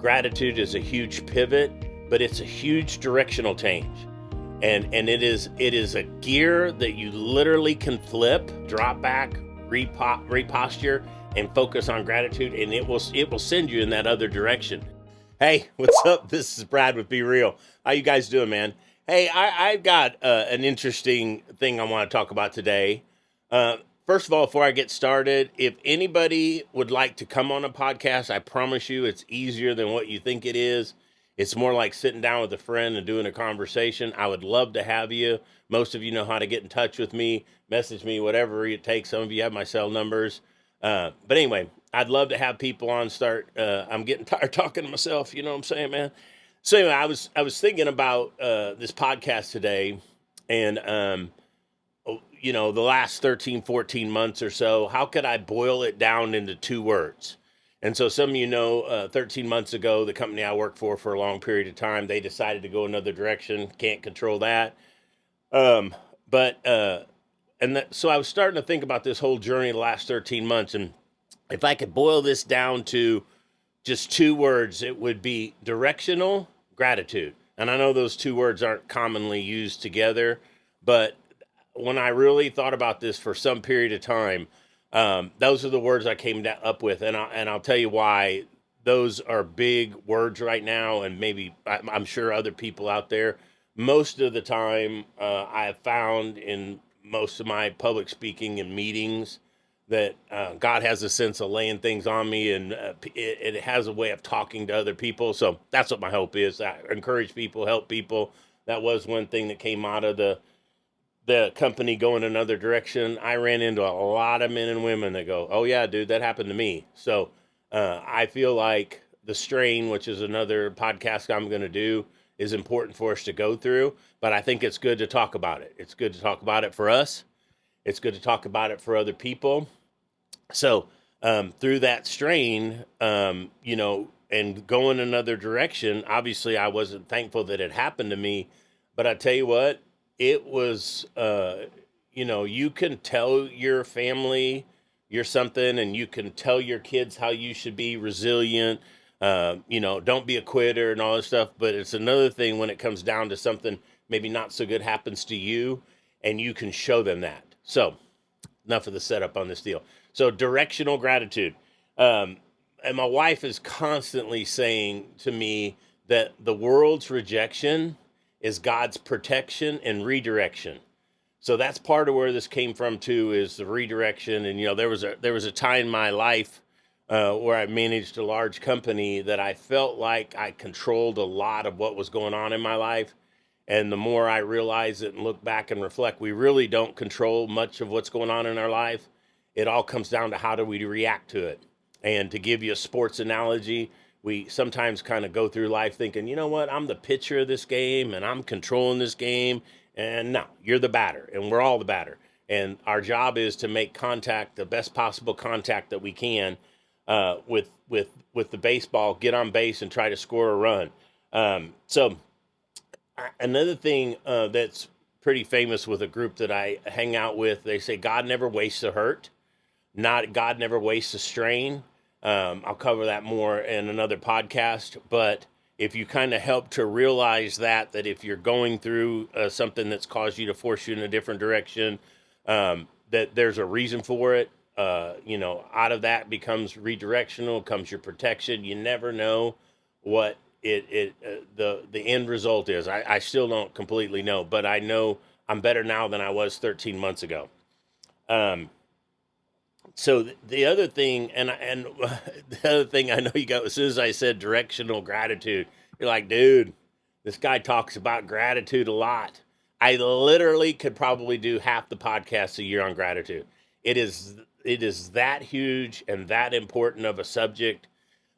gratitude is a huge pivot, but it's a huge directional change. And it is a gear that you literally can flip, drop back, reposture, and focus on gratitude, and it will send you in that other direction. Hey, what's up? This is Brad with Be Real. How you guys doing, man? Hey, I've got an interesting thing I want to talk about today. First of all, before I get started, if anybody would like to come on a podcast, I promise you it's easier than what you think it is. It's more like sitting down with a friend and doing a conversation. I would love to have you. Most of you know how to get in touch with me, message me, whatever it takes. Some of you have my cell numbers. But anyway, I'd love to have people on I'm getting tired talking to myself. You know what I'm saying, man? So anyway, I was thinking about this podcast today, and the last 13, 14 months or so, how could I boil it down into 2 words? And so some of you know, 13 months ago, the company I worked for a long period of time, they decided to go another direction. Can't control that. So I was starting to think about this whole journey the last 13 months. And if I could boil this down to just 2 words, it would be directional gratitude. And I know those 2 words aren't commonly used together, but when I really thought about this for some period of time, those are the words I came up with, and I'll tell you why. Those are big words right now, and maybe I'm sure other people out there. Most of the time, I've found in most of my public speaking and meetings that God has a sense of laying things on me, and it has a way of talking to other people. So that's what my hope is. I encourage people, help people. That was one thing that came out of the company going another direction. I ran into a lot of men and women that go, oh yeah, dude, that happened to me. So I feel like the strain, which is another podcast I'm going to do, is important for us to go through, but I think it's good to talk about it. It's good to talk about it for us. It's good to talk about it for other people. So through that strain, and going another direction, obviously I wasn't thankful that it happened to me, but I tell you what, it was, you can tell your family you're something, and you can tell your kids how you should be resilient, don't be a quitter and all this stuff. But it's another thing when it comes down to something maybe not so good happens to you, and you can show them that. So enough of the setup on this deal. So directional gratitude. And my wife is constantly saying to me that the world's rejection is God's protection and redirection. So that's part of where this came from too, is the redirection. And there was a time in my life where I managed a large company that I felt like I controlled a lot of what was going on in my life. And the more I realize it and look back and reflect, we really don't control much of what's going on in our life. It all comes down to how do we react to it. And to give you a sports analogy, we sometimes kind of go through life thinking, you know what, I'm the pitcher of this game and I'm controlling this game. And no, you're the batter, and we're all the batter. And our job is to make contact, the best possible contact that we can with the baseball, get on base and try to score a run. So another thing that's pretty famous with a group that I hang out with, they say God never wastes a hurt. God never wastes a strain. I'll cover that more in another podcast, but if you kind of help to realize that if you're going through something that's caused you to force you in a different direction, that there's a reason for it, out of that becomes redirectional, comes your protection. You never know what the end result is. I still don't completely know, but I know I'm better now than I was 13 months ago. So the other thing, and the other thing I know you got, as soon as I said directional gratitude, you're like, dude, this guy talks about gratitude a lot. I literally could probably do half the podcast a year on gratitude. It is that huge and that important of a subject.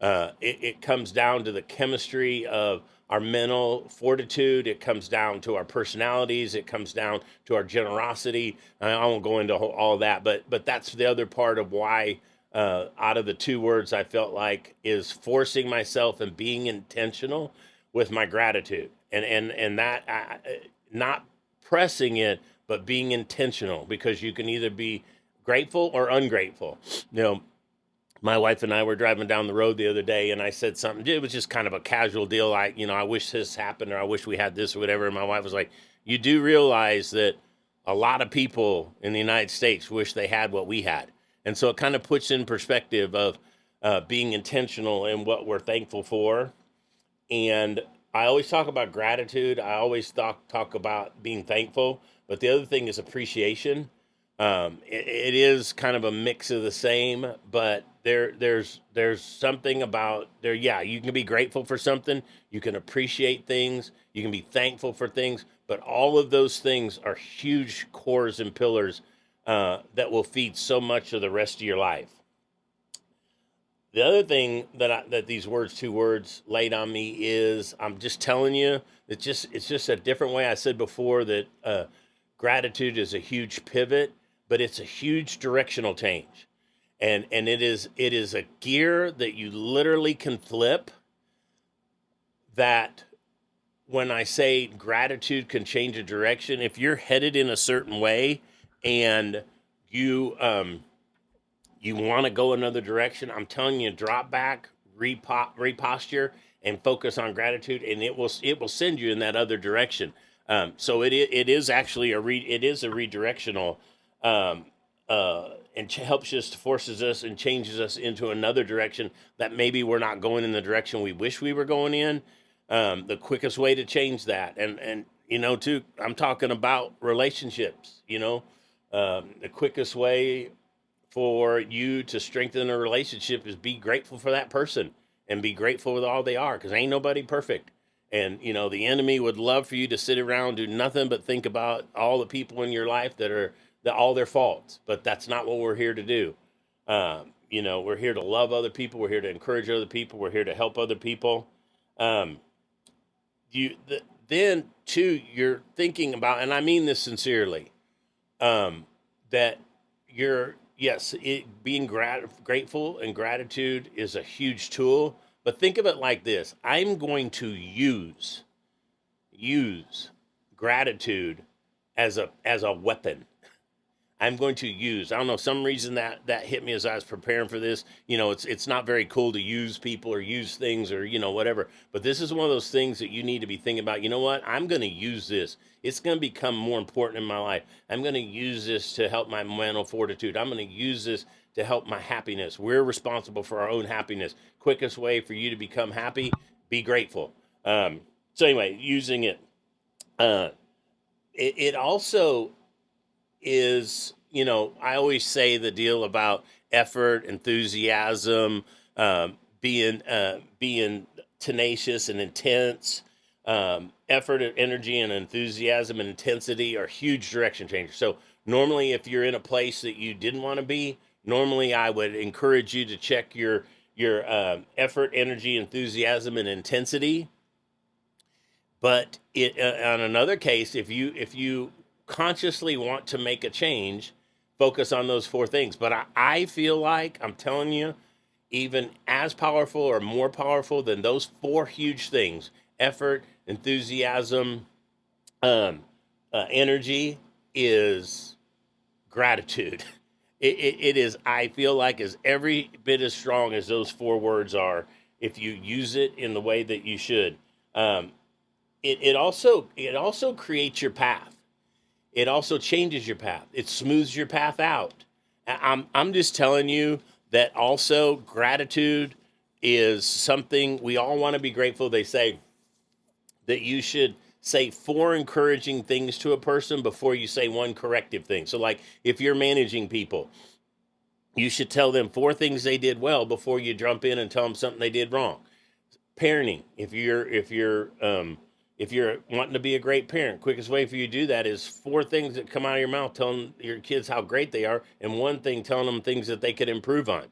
It comes down to the chemistry of our mental fortitude. It comes down to our personalities. It comes down to our generosity. I won't go into all that, but that's the other part of why out of the 2 words I felt like is forcing myself and being intentional with my gratitude, and that not pressing it, but being intentional, because you can either be grateful or ungrateful. My wife and I were driving down the road the other day, and I said something. It was just kind of a casual deal. I wish this happened, or I wish we had this, or whatever. And my wife was like, "You do realize that a lot of people in the United States wish they had what we had." And so it kind of puts in perspective of being intentional in what we're thankful for. And I always talk about gratitude. I always talk about being thankful. But the other thing is appreciation. It is kind of a mix of the same, but there's something about there. Yeah, you can be grateful for something, you can appreciate things, you can be thankful for things, but all of those things are huge cores and pillars that will feed so much of the rest of your life. The other thing that these two words laid on me is I'm just telling you it's just a different way. I said before that gratitude is a huge pivot, but it's a huge directional change, and it is a gear that you literally can flip. That when I say gratitude can change a direction, if you're headed in a certain way and you want to go another direction, I'm telling you, drop back, reposture, and focus on gratitude, and it will send you in that other direction. So it is actually it is a redirectional, um, and helps us, forces us, and changes us into another direction that maybe we're not going in the direction we wish we were going in. The quickest way to change that, and too, I'm talking about relationships. The quickest way for you to strengthen a relationship is be grateful for that person and be grateful with all they are, because ain't nobody perfect. And the enemy would love for you to sit around, do nothing but think about all the people in your life that are all their faults. But that's not what we're here to do. We're here to love other people, we're here to encourage other people, we're here to help other people. um, then too, you're thinking about, and I mean this sincerely, that you're yes, being grateful and gratitude is a huge tool. But think of it like this: I'm going to use gratitude as a weapon. I'm going to use. I don't know. Some reason that hit me as I was preparing for this. It's not very cool to use people or use things or whatever. But this is one of those things that you need to be thinking about. You know what? I'm going to use this. It's going to become more important in my life. I'm going to use this to help my mental fortitude. I'm going to use this to help my happiness. We're responsible for our own happiness. Quickest way for you to become happy: be grateful. So anyway, using it. Uh, it also is, I always say the deal about effort, enthusiasm, being tenacious and intense. Effort, energy, and enthusiasm and intensity are huge direction changers. So normally, if you're in a place that you didn't want to be, normally I would encourage you to check your effort, energy, enthusiasm, and intensity. But on another case, if you consciously want to make a change, focus on those four things. But I feel like I'm telling you, even as powerful or more powerful than those four huge things: effort, enthusiasm, energy, is gratitude. It is, I feel like, is every bit as strong as those four words are if you use it in the way that you should. Um, it also creates your path. It also changes your path. It smooths your path out. I'm just telling you that also gratitude is something we all want to be grateful. They say that you should say four encouraging things to a person before you say one corrective thing. So, like, if you're managing people, you should tell them four things they did well before you jump in and tell them something they did wrong. Parenting, if you're wanting to be a great parent, quickest way for you to do that is four things that come out of your mouth telling your kids how great they are, and one thing telling them things that they could improve on.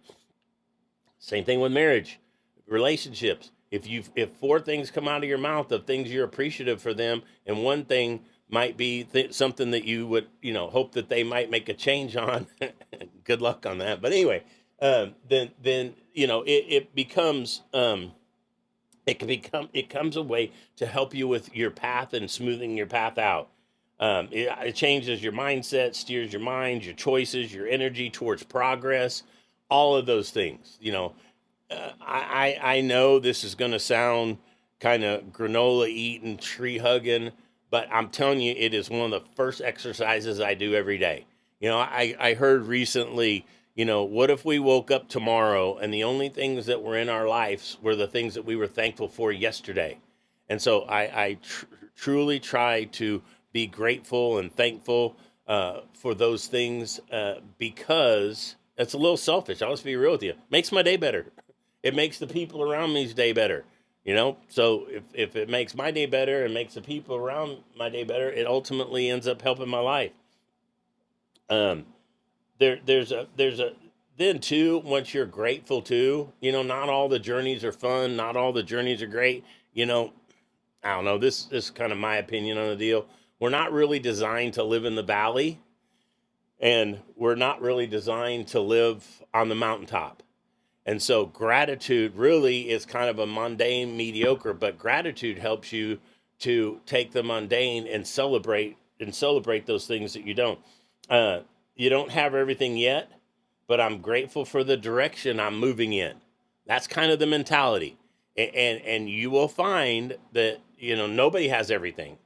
Same thing with marriage, relationships. If four things come out of your mouth of things you're appreciative for them, and one thing might be something that you would hope that they might make a change on. Good luck on that. But anyway, then it becomes it comes a way to help you with your path and smoothing your path out. It changes your mindset, steers your mind, your choices, your energy towards progress. all of those things. I know this is going to sound kind of granola eating, tree hugging, but I'm telling you, it is one of the first exercises I do every day. I heard recently, what if we woke up tomorrow and the only things that were in our lives were the things that we were thankful for yesterday? And so I truly try to be grateful and thankful for those things because it's a little selfish. I'll just be real with you. It makes my day better. It makes the people around me's day better. So if it makes my day better and makes the people around my day better, it ultimately ends up helping my life. There's a then too, once you're grateful too, not all the journeys are fun, not all the journeys are great. I don't know, this is kind of my opinion on the deal. We're not really designed to live in the valley, and we're not really designed to live on the mountaintop. And so gratitude really is kind of a mundane, mediocre, but gratitude helps you to take the mundane and celebrate those things that you don't. You don't have everything yet, but I'm grateful for the direction I'm moving in. That's kind of the mentality. And you will find that, nobody has everything.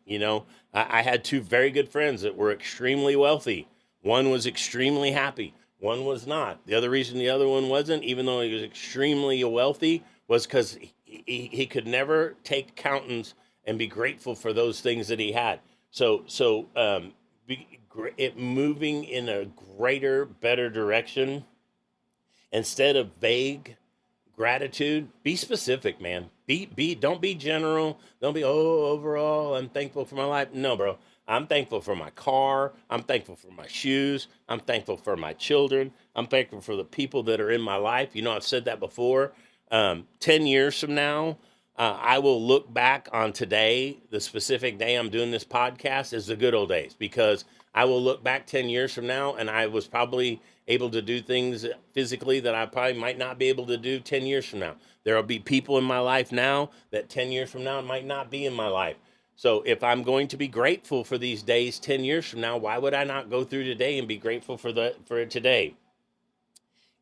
I had two very good friends that were extremely wealthy. One was extremely happy. One was not. The other reason the other one wasn't, even though he was extremely wealthy, was because he could never take accountants and be grateful for those things that he had. It moving in a greater, better direction instead of vague gratitude. Be specific, man. Don't be general. Don't be, overall I'm thankful for my life. No, bro. I'm thankful for my car. I'm thankful for my shoes. I'm thankful for my children. I'm thankful for the people that are in my life. I've said that before. 10 years from now, I will look back on today, the specific day I'm doing this podcast, as the good old days, because I will look back 10 years from now and I was probably able to do things physically that I probably might not be able to do 10 years from now. There will be people in my life now that 10 years from now might not be in my life. So if I'm going to be grateful for these days 10 years from now, why would I not go through today and be grateful for it today?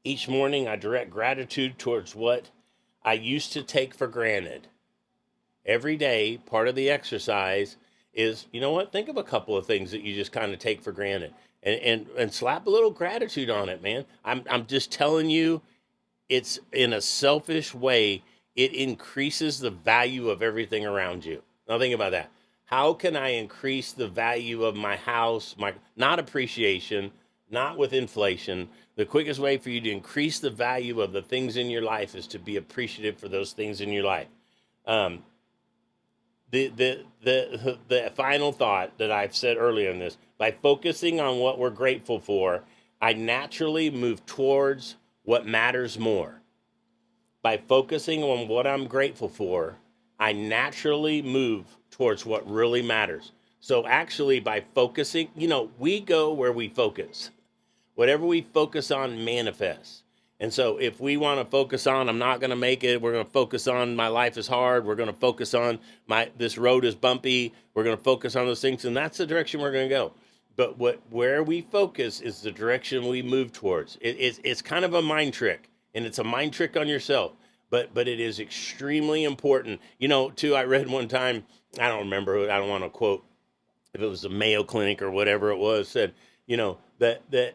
Each morning I direct gratitude towards what I used to take for granted. Every day, part of the exercise is, think of a couple of things that you just kind of take for granted and slap a little gratitude on it, man. I'm just telling you, it's in a selfish way, it increases the value of everything around you. Now think about that. How can I increase the value of my house? Not appreciation, not with inflation. The quickest way for you to increase the value of the things in your life is to be appreciative for those things in your life. The final thought that I've said earlier in this, by focusing on what we're grateful for, I naturally move towards what matters more. By focusing on what I'm grateful for, I naturally move towards what really matters. So actually, by focusing, we go where we focus. Whatever we focus on manifests. And so if we want to focus on, I'm not going to make it, we're going to focus on my life is hard, we're going to focus on this road is bumpy, we're going to focus on those things, and that's the direction we're going to go. But where we focus is the direction we move towards. It's kind of a mind trick, and it's a mind trick on yourself. But it is extremely important. Too, I read one time, I don't remember, I don't want to quote, if it was the Mayo Clinic or whatever it was, said, that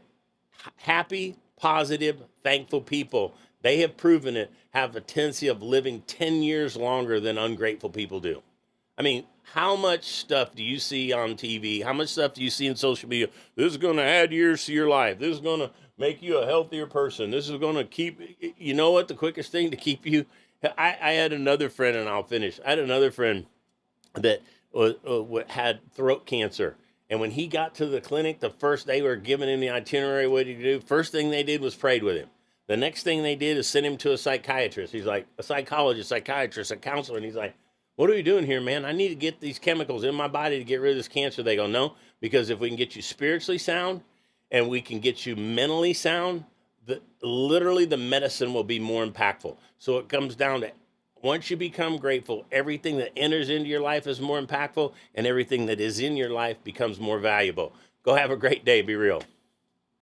happy, positive, thankful people, they have proven it, have a tendency of living 10 years longer than ungrateful people do. I mean, how much stuff do you see on TV? How much stuff do you see in social media? This is going to add years to your life. This is going to make you a healthier person. This is going to keep, you know what, the quickest thing to keep you. I had another friend, and I'll finish. I had another friend that had throat cancer. And when he got to the clinic, the first day we were giving him the itinerary, what did he do? First thing they did was prayed with him. The next thing they did is send him to a psychiatrist. He's like, a psychologist, psychiatrist, a counselor. And he's like, what are you doing here, man? I need to get these chemicals in my body to get rid of this cancer. They go, no, because if we can get you spiritually sound and we can get you mentally sound, literally the medicine will be more impactful. So it comes down to, once you become grateful, everything that enters into your life is more impactful, and everything that is in your life becomes more valuable. Go have a great day. Be real.